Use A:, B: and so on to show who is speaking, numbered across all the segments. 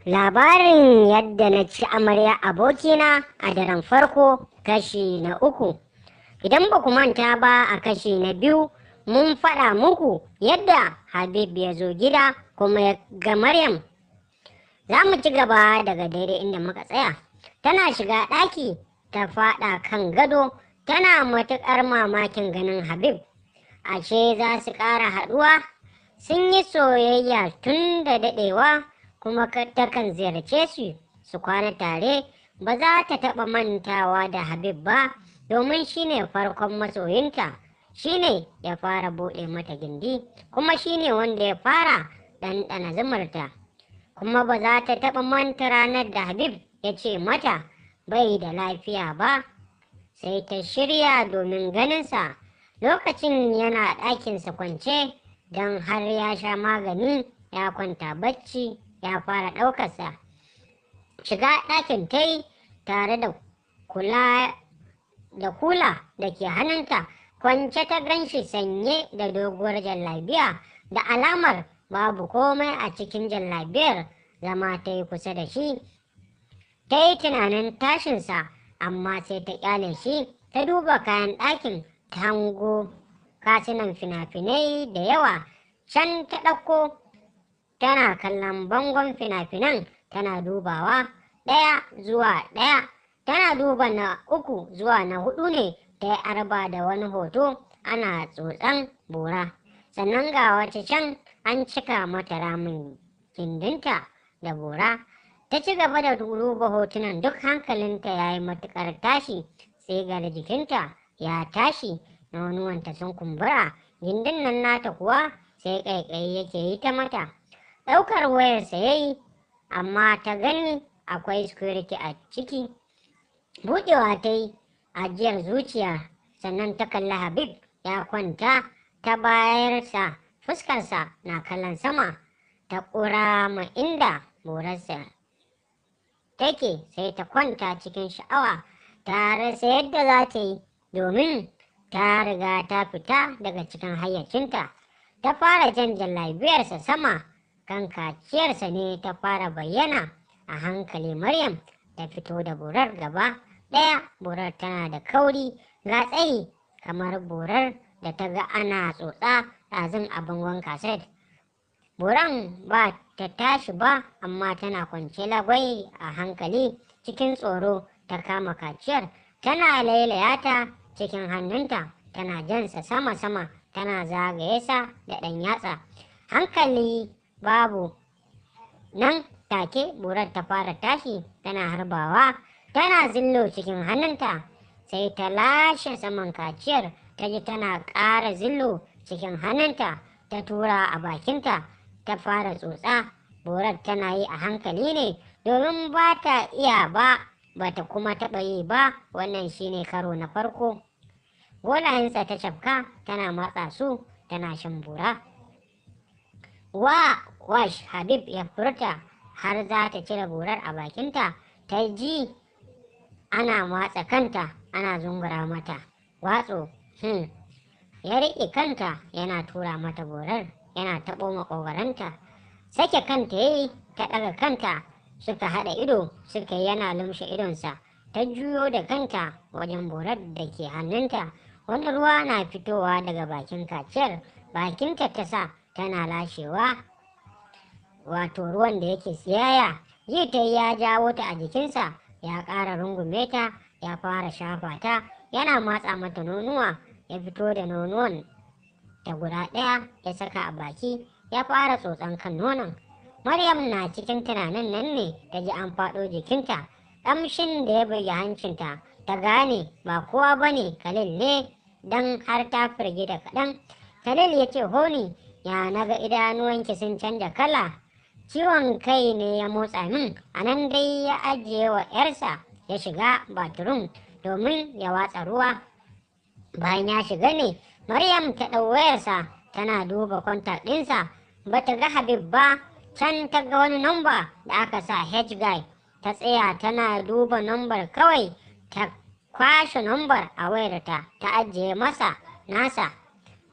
A: Labarin yadda na ci amarya abokina a daren farko kashi na uku. Idan ba ku manta ba a kashi na biyu mun faɗa muku yadda Habib ya zo gida kuma ya ga Maryam. Za mu ci gaba daga daidai inda muka tsaya. Tana shiga ɗaki ta faɗa kan gado tana matuƙar mamakin ganin Habib. Ashe za su ƙara haɗuwa, sun yi soyayya tun da daɗewa. Kuma takan ziyarce su kwana tare. Ba za ta taɓa mantawa da Habib ba domin shine farkon masoyinta, shine ya fara buɗe mata gindi, kuma shine wanda ya fara ɗanɗana zumarta. Kuma ba za ta taɓa manta ranar da Habib ya ce mata bai da lafiya ba, sai ta shirya domin ganinsa. Lokacin yana ɗakinsa kwance don har ya sha magani ya kwanta bacci. Ya fara ɗaukarsa. Shiga ɗakin ta yi tare da kula da ke hannunta. Kwance ta ganshi sanye da doguwar jallabiya, da alamar babu komai a cikin jallabiyar. Zama ta yi kusa da shi, ta yi tunanin tashinsa, amma sai ta ƙyale shi. Ta duba kayan ɗakin, ta hango kasunan fina-finai da yawa. Can ta ɗauko, tana kallon bangon fina-finan, tana dubawa ɗaya zuwa ɗaya, tana duba na uku zuwa na hudu ne ta yi arba da wani hoto ana tsotsan bora. Sannan ga wata can an cika mata ramin gindinta da bora. Ta ci gaba da duba hotunan, duk hankalinta ya yi matuƙar tashi. Sai ga jikinta ya tashi, nonuwanta sun kumbura, gindin nan nata kuwa sai ƙaiƙayi yake yi ta mata. Ɗaukar wayarsa ya yi, amma ta gani akwai security a ciki. Buɗewa ta yi ajiyar zuciya, sannan ta kalli Habib ya kwanta ta bayarsa, fuskarsa na kallon sama. Ta ƙura ma inda borarsa take, sai ta kwanta cikin sha'awa. Ta rasa yadda za ta yi domin ta riga ta fita daga cikin hayyacinta. Ta fara jan jallabiyarsa sama, kan kaciyarsa ne ta fara bayyana a hankali. Maryam ta fito da borar gaba ɗaya. Borar tana da kauri ga tsayi kamar borar da ta ga ana tsotsa ɗazun a bangon kaset. Boran ba ta tashi ba, amma tana kwance lagwai. A hankali cikin tsoro ta kama kaciyar, tana lailaya ta cikin hannunta, tana jansa sama-sama, tana zagaye sa da ɗan yatsa. Hankali babu, nan take borar ta fara tashi, tana harbawa, tana zillo cikin hannunta. Sai ta lashe saman kaciyar, ta ji tana ƙara zillo cikin hannunta. Ta tura a bakinta, ta fara tsotsa. Borar tana yi a hankali ne domin ba ta iya ba ta kuma taɓa yi ba. Wannan shine karo na farko. Golayensa ta cafka, tana matsa su, tana shan bora. Wash Habib ya furta har za ta cire borar a bakinta. Ta ji ana matsa kanta, ana zungura mata watso. Ya riƙe kanta yana tura mata borar, yana taɓo maƙogwaranta. Sake kanta yayi, ta ɗaga kanta, suka haɗa ido, suka yi yana lumshe idonsa. Ta juyo da kanta wajen borar da ke hannunta. Wani ruwa na fitowa daga bakin kaciyar, bakinta ta sa tana lashewa, wato ruwan da yake siyaya. Ji ta ya jawo ta a jikinsa, ya ƙara rungume ta, ya fara shafa ta, yana matsa mata nonuwa. Ya fito da nonuwan ta guda ɗaya ya saka a baki, ya fara tsotson kan nonon. Maryam na cikin tunanin nan ne ta ji an faɗo jikinta. Ƙamshin da ya buge hancinta, ta gane ba kowa bane Khalil ne, dan har ta firgita kaɗan. Khalil ya ce, "Honi, ya naga idanuwanki sun canja kala, ciwon kai ne ya motsa min." A nan dai ya ajiye wa 'yarsa ya shiga bathroom domin ya watsa ruwa. Bayan ya shiga ne Maryam ta ɗau wayarsa, tana duba kontak ɗinsa. Bata ga Habib ba. Can ta ga wani namba da aka sa H-Guy. Ta tsaya tana duba nambar kawai, ta kwashe nambar a wayarta ta ajiye masa nasa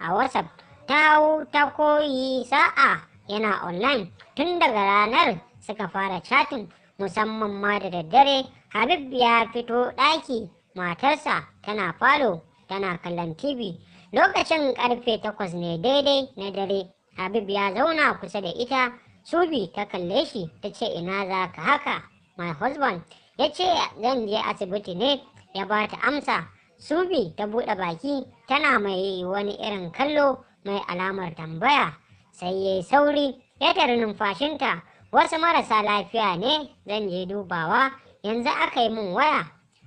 A: a WhatsApp. Ta koyi sa'a yana online tun daga ranar suka fara chatin, musamman ma da daddare. Habib ya fito ɗaki, matarsa tana falo tana kallon TV. Lokacin karfe 8 ne daidai na dare. Habib ya zauna kusa da ita. Subi ta kalle shi ta ce, ina za ka haka my husband? Ya ce, zan je asibiti ne. Ya ba ta amsa. Subi ta buɗe baki tana mai wani irin kallo mai alamar tambaya. Sai ya yi sauri ya tare numfashinta. Wasu marasa lafiya ne zan je dubawa, yanzu aka yi min waya.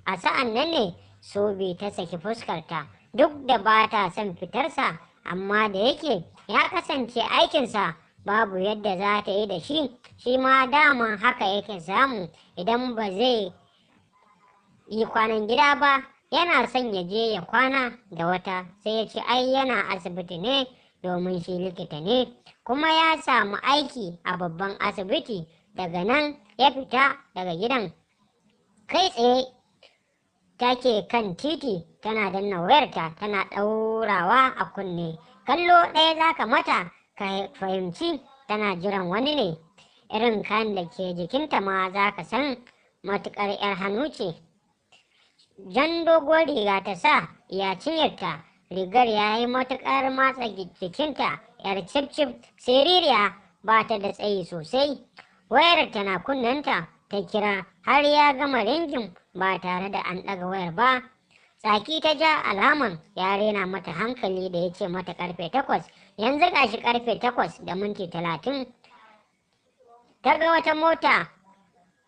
A: A sa'an nan ne Subi ta saki fuskarta, duk da ba ta son fitarsa, amma da yake ya kasance aikinsa babu yadda za ta yi da shi. Shi ma daman haka yake samu idan ba zai yi kwanan gida ba, yana son ya je ya kwana da wata. Sai ya ce ai yana asibiti ne domin shi likita ne kuma ya samu aiki a babban asibiti. Daga nan ya fita daga gidan. Kai tsaye take kan titi tana danna wayarta tana ɗaurawa a kunne. Kallo ɗaya za ka mata ka fahimci tana jiran wani ne. Irin kayan da ke jikinta ma za ka san matuƙar 'yar hannu ce. Jan doguwar riga ta sa ya cinyarta, rigar ya yi matuƙar matsa jikinta. 'Yar cif-cif siririya, ba ta da tsayi sosai. Wayar tana kunnenta ta kira har ya gama ringin ba tare da an ɗaga wayar ba. Tsaki ta ja alaman ya rena mata hankali da ya ce mata karfe 8. Yanzu gashi karfe 8:30. Ta ga wata mota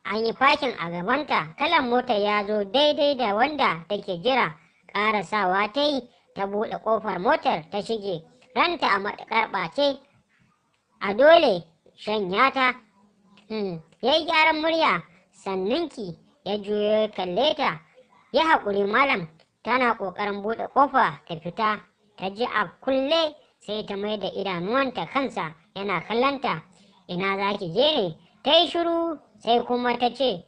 A: an yi fakin a gabanta. Kalan motar ya zo daidai da wanda take jira. Ƙarasawa ta yi ta buɗe ƙofar motar ta shige. Ranta a matuƙar ɓace, a dole shanya ta. Ya yi gyaran murya. Sannunki, ya juyo ya kalle ta. Ya haƙuri malam. Tana ƙoƙarin buɗe ƙofa ta fita, ta ji a kulle. Sai ta mai da idanuwanta kansa yana kallonta. Ina za ki je ne? Ta yi shiru sai kuma ta ce,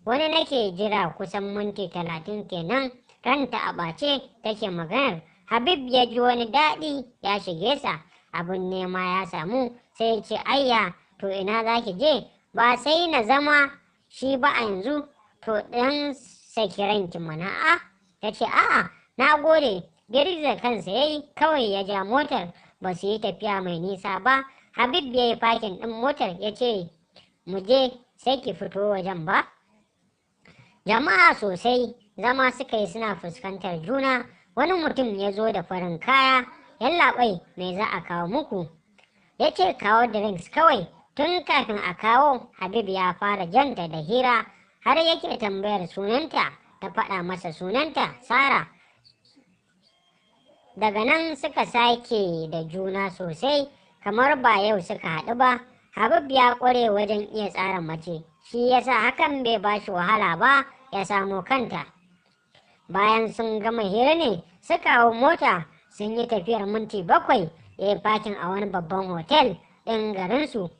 A: wani nake jira kusan minti 30 kenan. Ranta a ɓace take maganar. Habib ya ji wani daɗi ya shige sa. Abin nema ya samu. Sai ya ce, ayya, to ina za ki je? Ba sai na zama shi ba a yanzu. To ɗan saki ranki mana. A ta ce, a'a na gode. Girgiza kansa ya yi, kawai ya ja motar. Ba su yi tafiya mai nisa ba. Habib ya yi fakin ɗin motar ya ce, mu je sai ki fito wajen ba. Jama'a sosai zama suka yi suna fuskantar juna. Wani mutum ya zo da farin kaya. Yallaɓai, me za a kawo muku? Ya ce kawo drinks kawai. Tun kafin a kawo, Habib ya fara janta da hira har yake tambayar sunanta. Ta faɗa masa sunanta Sara. Daga nan suka sake da juna sosai kamar ba yau suka haɗu ba. Habib ya ƙware wajen iya tsara mace, shi yasa hakan bai ba shi wahala ba ya samo kanta. Bayan sun gama hira ne suka hau mota. Sun yi tafiyar minti 7. Ya yi fakin a wani babban hotel ɗin garinsu.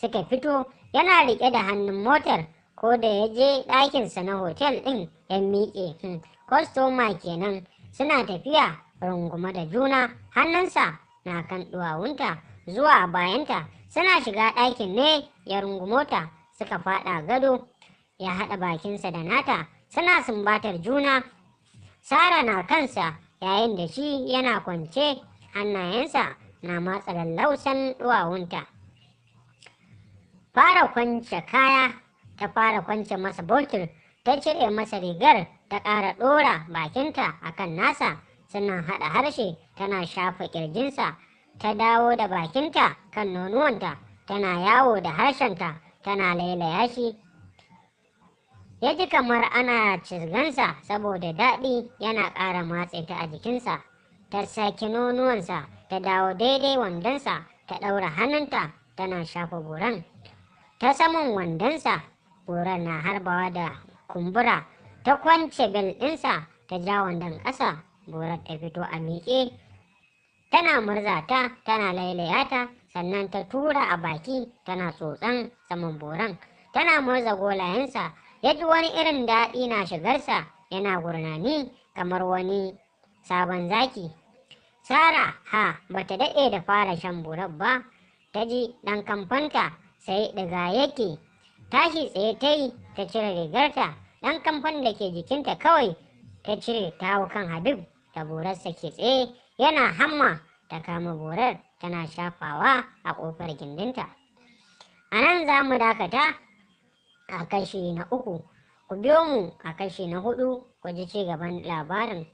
A: Suka fito, yana riƙe da hannun motar. Ko da ya je ɗakinsa na hotel ɗin ya miƙe. Kwastoma kenan. Suna tafiya rungume da juna, hannunsa na kan duwawunta zuwa bayanta. Suna shiga ɗakin ne ya rungumota. Suka faɗa gado, ya haɗa bakinsa da nata. Suna sumbatar juna. Sara na kansa yayin da shi yana kwance, hannayensa na matsa lallausan duwawunta. Fara kwance kaya. Ta fara kwance masa botir. Ta cire masa rigar ta ƙara ɗora bakinta a kan nasa. Sannan haɗa harshe tana shafa ƙirjinsa. Ta dawo da bakinta kan nonuwanta. Tana yawo da harshenta tana lailaya shi. Ya ji kamar ana cizgansa saboda daɗi yana ƙara matse ta a jikinsa. Ta saki nonuwansa ta dawo daidai wandonsa. Ta ɗaura hannunta tana shafa goran ta saman wandonsa. Goran na harbawa da kumbura. Ta kwance bel ɗinsa ta ja wandon ƙasa. Gorar ta fito a miƙe. Tana murza ta tana lailaya ta. Sannan ta tura a baki tana tsotsan saman boran. Tana murza golayensa. Ya ji wani irin daɗi na shigarsa. Yana gurnani kamar wani sabon zaki. Sara bata daɗe da fara shan borar ba. Ta ji ɗan kamfanta sai ɗiga yake tashi tsaye ta yi ta cire rigarta, ɗan kamfan da ke jikinta kawai ta cire ta hau kan Habib da borarsa ke tsaye yana hamma, ta kama borar tana shafawa a ƙofar gindinta. A nan za mu dakata a kashi na 3, ku biyo mu a kashi na 4 ku ji ci gaban labarin.